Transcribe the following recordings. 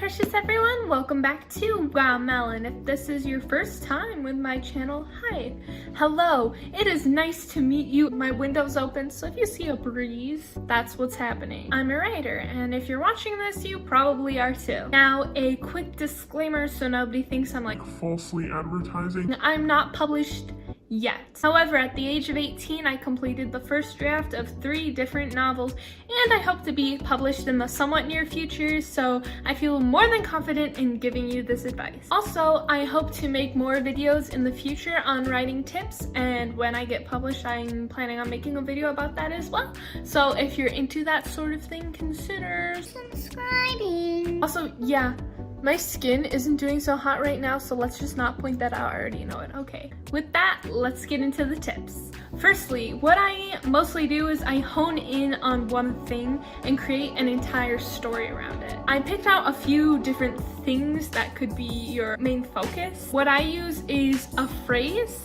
precious everyone, welcome back to Wow Melon. If this is your first time with my channel, hi. Hello, it is nice to meet you. My window's open, so if you see a breeze, that's what's happening. I'm a writer, and if you're watching this, you probably are too. Now, a quick disclaimer so nobody thinks I'm like falsely advertising. I'm not published yet. However, at the age of 18, I completed the first draft of 3 different novels, and I hope to be published in the somewhat near future, so I feel more than confident in giving you this advice. Also, I hope to make more videos in the future on writing tips, and when I get published, I'm planning on making a video about that as well. So if you're into that sort of thing, consider subscribing. Also, yeah, my skin isn't doing so hot right now, so let's just not point that out. I already know it. Okay. With that, let's get into the tips. Firstly, what I mostly do is I hone in on one thing and create an entire story around it. I picked out a few different things that could be your main focus. What I use is a phrase,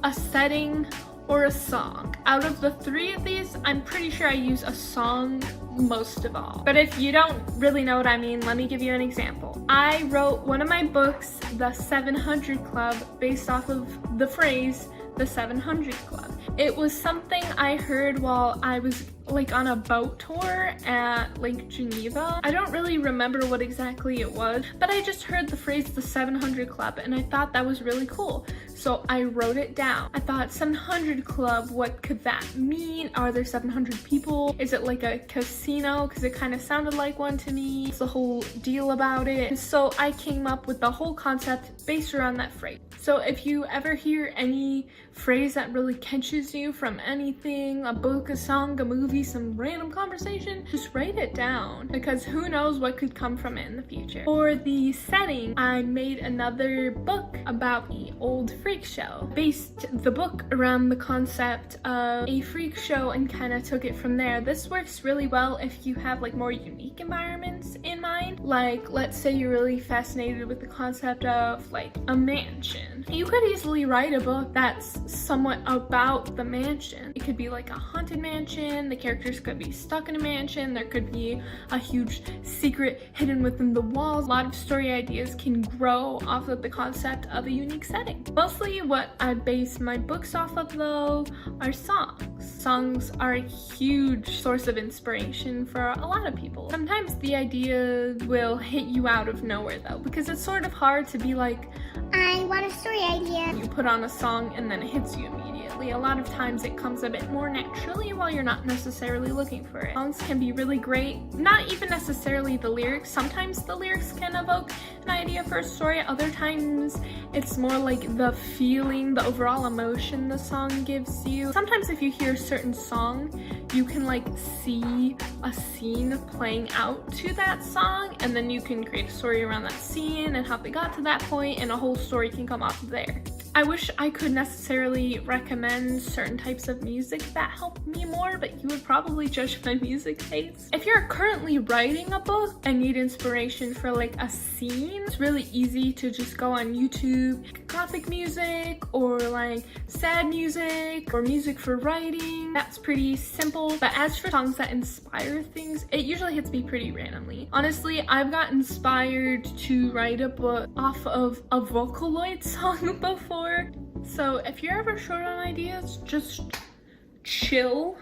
a setting, or a song. Out of the 3 of these, I'm pretty sure I use a song most of all. But if you don't really know what I mean, let me give you an example. I wrote one of my books, The 700 Club, based off of the phrase, The 700 Club. It was something I heard while I was like on a boat tour at Lake Geneva. I don't really remember what exactly it was, but I just heard the phrase The 700 Club and I thought that was really cool. So I wrote it down. I thought 700 Club, what could that mean? Are there 700 people? Is it like a casino? Because it kind of sounded like one to me. It's the whole deal about it. And so I came up with the whole concept based around that phrase. So if you ever hear any phrase that really catches you from anything, a book, a song, a movie, some random conversation, just write it down because who knows what could come from it in the future. For the setting, I made another book about the old freak show. Based the book around the concept of a freak show and kind of took it from there. This works really well if you have like more unique environments in mind. Like, let's say you're really fascinated with the concept of like a mansion. You could easily write a book that's somewhat about the mansion. It could be like a haunted mansion, the characters could be stuck in a mansion, there could be a huge secret hidden within the walls. A lot of story ideas can grow off of the concept of a unique setting. Mostly what I base my books off of though are songs. Songs are a huge source of inspiration for a lot of people. Sometimes the idea will hit you out of nowhere though, because it's sort of hard to be like, I want a story idea. You put on a song and then it hits you immediately. A lot of times it comes a bit more naturally while you're not necessarily looking for it. Songs can be really great, not even necessarily the lyrics. Sometimes the lyrics can evoke an idea for a story. Other times it's more like the feeling, the overall emotion the song gives you. Sometimes if you hear a certain song, you can like see a scene playing out to that song, and then you can create a story around that scene and how they got to that point, and a whole story can come off of there. I wish I could necessarily recommend certain types of music that help me more, but you would probably judge my music taste. If you're currently writing a book and need inspiration for like a scene, it's really easy to just go on YouTube, gothic music or like sad music or music for writing. That's pretty simple. But as for songs that inspire things, it usually hits me pretty randomly. Honestly, I've got inspired to write a book off of a Vocaloid song before. So if you're ever short on ideas, just chill,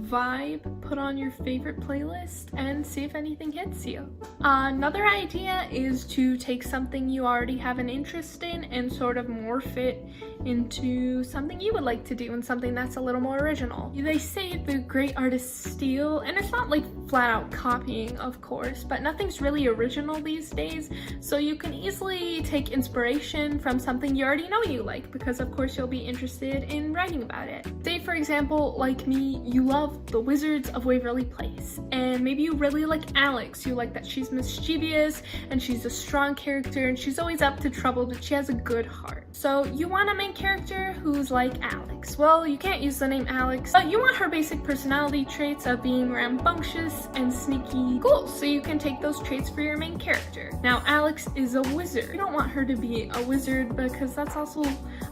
vibe, put on your favorite playlist, and see if anything hits you. Another idea is to take something you already have an interest in and sort of morph it into something you would like to do and something that's a little more original. They say the great artists steal, and it's not like flat out copying, of course, but nothing's really original these days, so you can easily take inspiration from something you already know you like, because of course you'll be interested in writing about it. Say for example, like me, you love The Wizards of Waverly Place, and maybe you really like Alex. You like that she's mischievous and she's a strong character and she's always up to trouble, but she has a good heart. So you want a main character who's like Alex. Well, you can't use the name Alex, but you want her basic personality traits of being rambunctious and sneaky. Cool, so you can take those traits for your main character. Now, Alex is a wizard. You don't want her to be a wizard because that's also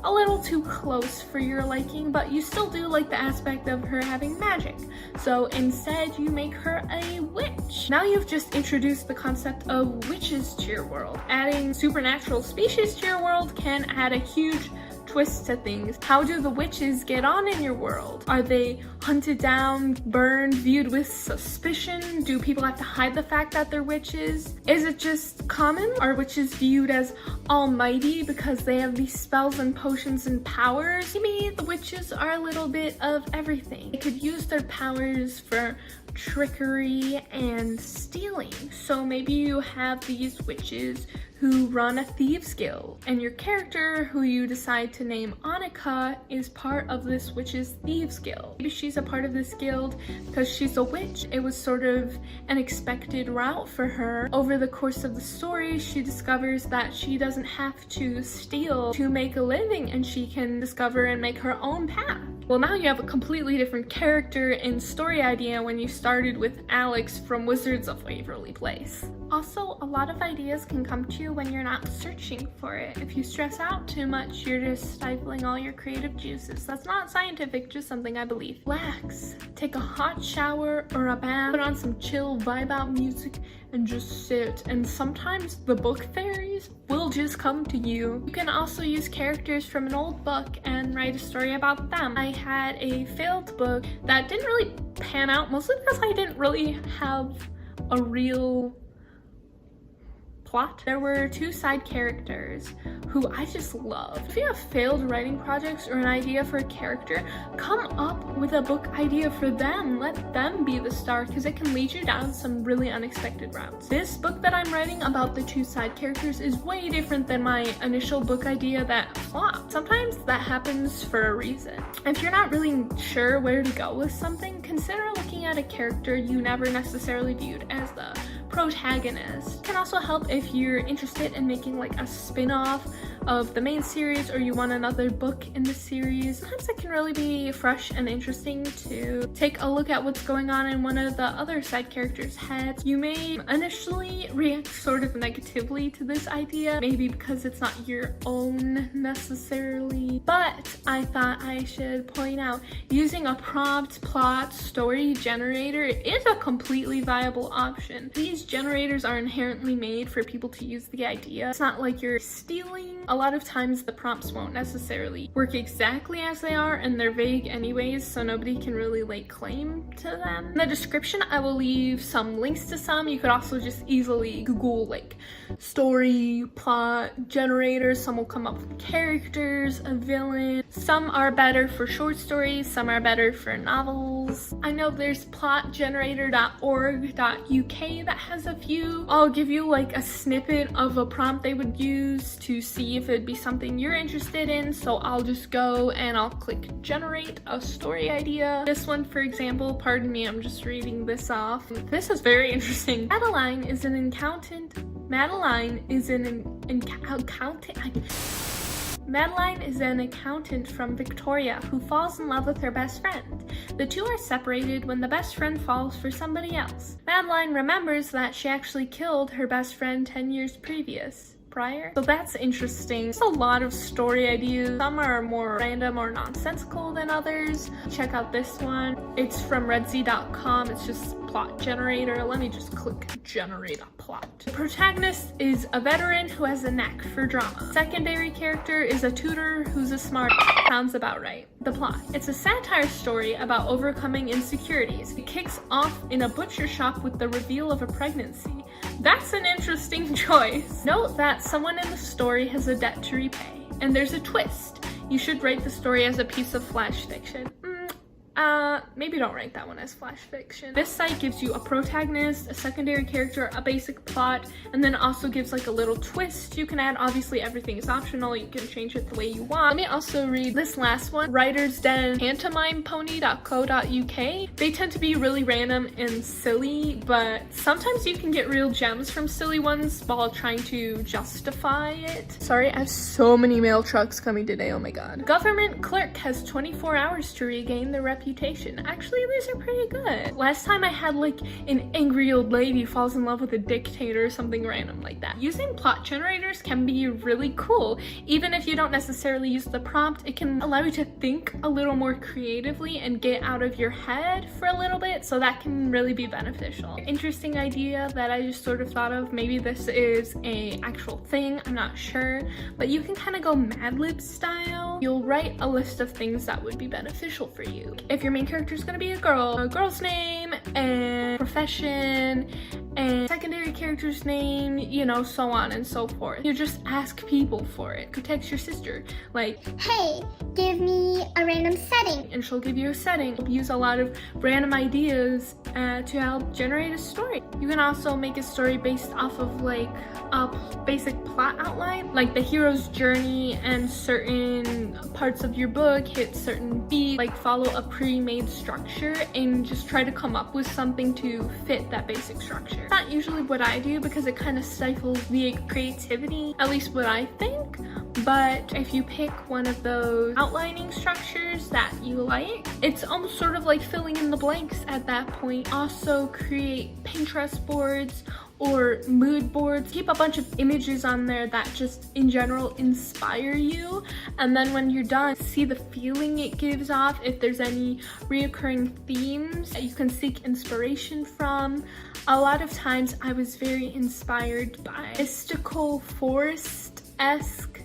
a little too close for your liking, but you still do like the aspect of her having magic. So instead, you make her a witch. Now you've just introduced the concept of witches to your world. Adding supernatural species to your world can add a huge twist to things. How do the witches get on in your world? Are they hunted down, burned, viewed with suspicion? Do people have to hide the fact that they're witches? Is it just common? Are witches viewed as almighty because they have these spells and potions and powers? Maybe the witches are a little bit of everything. They could use their powers for trickery and stealing. So maybe you have these witches who run a thieves guild, and your character, who you decide to name Annika, is part of this witch's thieves guild. Maybe she's a part of this guild because she's a witch. It was sort of an expected route for her. Over the course of the story, she discovers that she doesn't have to steal to make a living, and she can discover and make her own path. Well, now you have a completely different character and story idea when you started with Alex from Wizards of Waverly Place. Also, a lot of ideas can come to you when you're not searching for it. If you stress out too much, you're just stifling all your creative juices. That's not scientific, just something I believe. Relax, take a hot shower or a bath, put on some chill vibe out music, and just sit. And sometimes the book fairies will just come to you. You can also use characters from an old book and write a story about them. I had a failed book that didn't really pan out, mostly because I didn't really have a real plot. There were two side characters who I just love. If you have failed writing projects or an idea for a character, come up with a book idea for them. Let them be the star because it can lead you down some really unexpected routes. This book that I'm writing about the two side characters is way different than my initial book idea that flopped. Sometimes that happens for a reason. If you're not really sure where to go with something, consider looking at a character you never necessarily viewed as the protagonist. It can also help if you're interested in making like a spin-off of the main series, or you want another book in the series. Sometimes it can really be fresh and interesting to take a look at what's going on in one of the other side characters' heads. You may initially react sort of negatively to this idea, maybe because it's not your own necessarily, but I thought I should point out using a prompt plot story generator is a completely viable option. These generators are inherently made for people to use the idea. It's not like you're stealing. A lot of times the prompts won't necessarily work exactly as they are, and they're vague anyways, so nobody can really lay claim to them. In the description, I will leave some links to some. You could also just easily Google like story, plot, generators. Some will come up with characters, a villain. Some are better for short stories, some are better for novels. I know there's plotgenerator.org.uk that has a few. I'll give you like a snippet of a prompt they would use to see if it'd be something you're interested in. So I'll just go and I'll click generate a story idea. This one, for example, pardon me, I'm just reading this off. This is very interesting. Madeline is an accountant. Madeline is an accountant from Victoria who falls in love with her best friend. The two are separated when the best friend falls for somebody else. Madeline remembers that she actually killed her best friend 10 years prior. So that's interesting. There's a lot of story ideas. Some are more random or nonsensical than others. Check out this one. It's from redz.com. It's just plot generator. Let me just click generate a plot. The protagonist is a veteran who has a knack for drama. Secondary character is a tutor who's a smart. Sounds about right. The plot. It's a satire story about overcoming insecurities. It kicks off in a butcher shop with the reveal of a pregnancy. That's an interesting choice. Note that someone in the story has a debt to repay, and there's a twist. You should write the story as a piece of flash fiction. maybe don't write that one as flash fiction. This site gives you a protagonist, a secondary character, a basic plot, and then also gives like a little twist you can add. Obviously everything is optional, you can change it the way you want. Let me also read this last one, Writer's Den, pantomimepony.co.uk. They tend to be really random and silly, but sometimes you can get real gems from silly ones while trying to justify it. Sorry, I have so many mail trucks coming today, oh my god. Government clerk has 24 hours to regain their reputation. Actually, these are pretty good. Last time I had like an angry old lady falls in love with a dictator or something random like that. Using plot generators can be really cool. Even if you don't necessarily use the prompt, it can allow you to think a little more creatively and get out of your head for a little bit, so that can really be beneficial. Interesting idea that I just sort of thought of. Maybe this is a actual thing, I'm not sure, but you can kind of go Mad Libs style. You'll write a list of things that would be beneficial for you. If your main character is going to be a girl's name and profession and secondary character's name, you know, so on and so forth. You just ask people for it. You text your sister, like, Hey, give me a random setting. and she'll give you a setting. Use a lot of random ideas to help generate a story. You can also make a story based off of like a basic plot outline, like the hero's journey, and certain parts of your book hit certain beats, like follow a pre-made structure and just try to come up with something to fit that basic structure. It's not usually what I do because it kind of stifles the creativity, at least what I think. But if you pick one of those outlining structures that you like, it's almost sort of like filling in the blanks at that point. Also create Pinterest boards or mood boards. Keep a bunch of images on there that just in general inspire you, and then when you're done, see the feeling it gives off. If there's any reoccurring themes that you can seek inspiration from. A lot of times I was very inspired by mystical forest-esque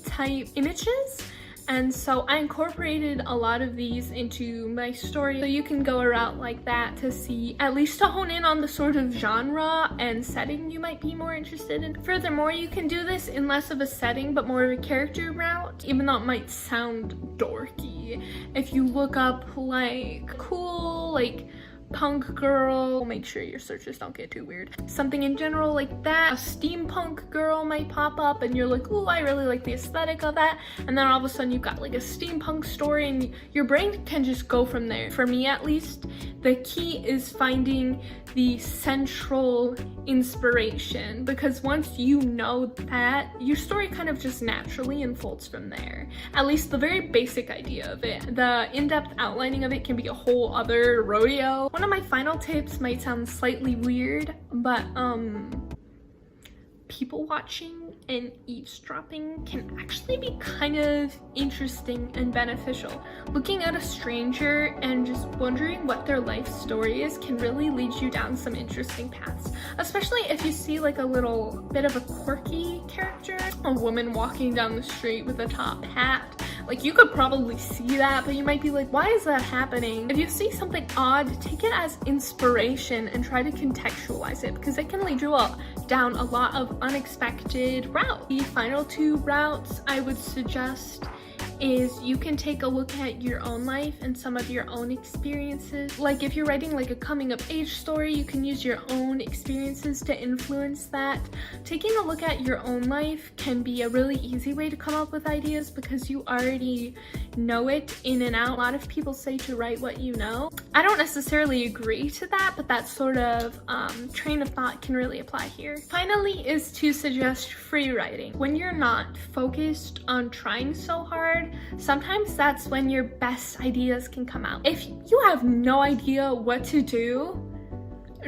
type images, and so I incorporated a lot of these into my story. So you can go a route like that to see, at least to hone in on the sort of genre and setting you might be more interested in. Furthermore, you can do this in less of a setting but more of a character route, even though it might sound dorky. If you look up like cool, like punk girl, make sure your searches don't get too weird, something in general like that, a steampunk girl might pop up and you're like, ooh, I really like the aesthetic of that, and then all of a sudden you've got like a steampunk story and your brain can just go from there. For me at least, the key is finding the central inspiration, because once you know that, your story kind of just naturally unfolds from there. At least the very basic idea of it. The in-depth outlining of it can be a whole other rodeo. One of my final tips might sound slightly weird, but people watching and eavesdropping can actually be kind of interesting and beneficial. Looking at a stranger and just wondering what their life story is can really lead you down some interesting paths, especially if you see like a little bit of a quirky character, a woman walking down the street with a top hat. Like, you could probably see that, but you might be like, why is that happening? If you see something odd, take it as inspiration and try to contextualize it, because it can lead you down a lot of unexpected routes. The final two routes I would suggest is you can take a look at your own life and some of your own experiences. Like if you're writing like a coming of age story, you can use your own experiences to influence that. Taking a look at your own life can be a really easy way to come up with ideas because you already know it in and out. A lot of people say to write what you know. I don't necessarily agree to that, but that sort of train of thought can really apply here. Finally is to suggest free writing. When you're not focused on trying so hard, sometimes that's when your best ideas can come out. If you have no idea what to do,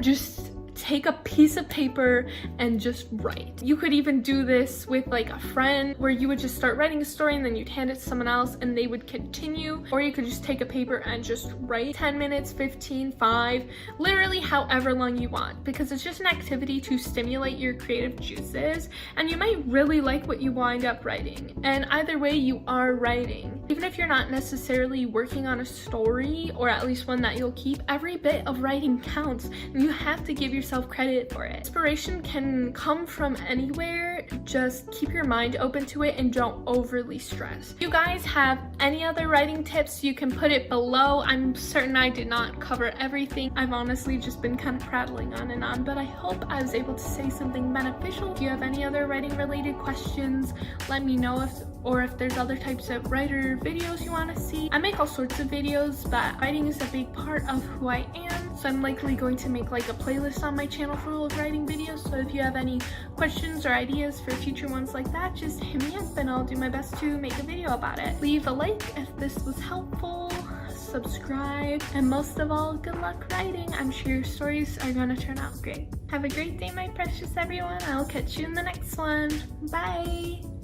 just take a piece of paper and just write. You could even do this with like a friend where you would just start writing a story and then you'd hand it to someone else and they would continue, or you could just take a paper and just write 10 minutes, 15, 5, literally however long you want, because it's just an activity to stimulate your creative juices and you might really like what you wind up writing. And either way, you are writing. Even if you're not necessarily working on a story, or at least one that you'll keep, every bit of writing counts and you have to give yourself credit for it. Inspiration can come from anywhere. just keep your mind open to it and don't overly stress. If you guys have any other writing tips, you can put it below. I'm certain I did not cover everything. I've honestly just been kind of prattling on and on, but I hope I was able to say something beneficial. If you have any other writing related questions, let me know, if there's other types of writer videos you want to see. I make all sorts of videos, but writing is a big part of who I am, so I'm likely going to make like a playlist on my channel full of writing videos. So if you have any questions or ideas for future ones like that, just hit me up and I'll do my best to make a video about it. Leave a like if this was helpful, subscribe, and most of all, good luck writing. I'm sure your stories are going to turn out great. Have a great day, my precious everyone. I'll catch you in the next one. Bye!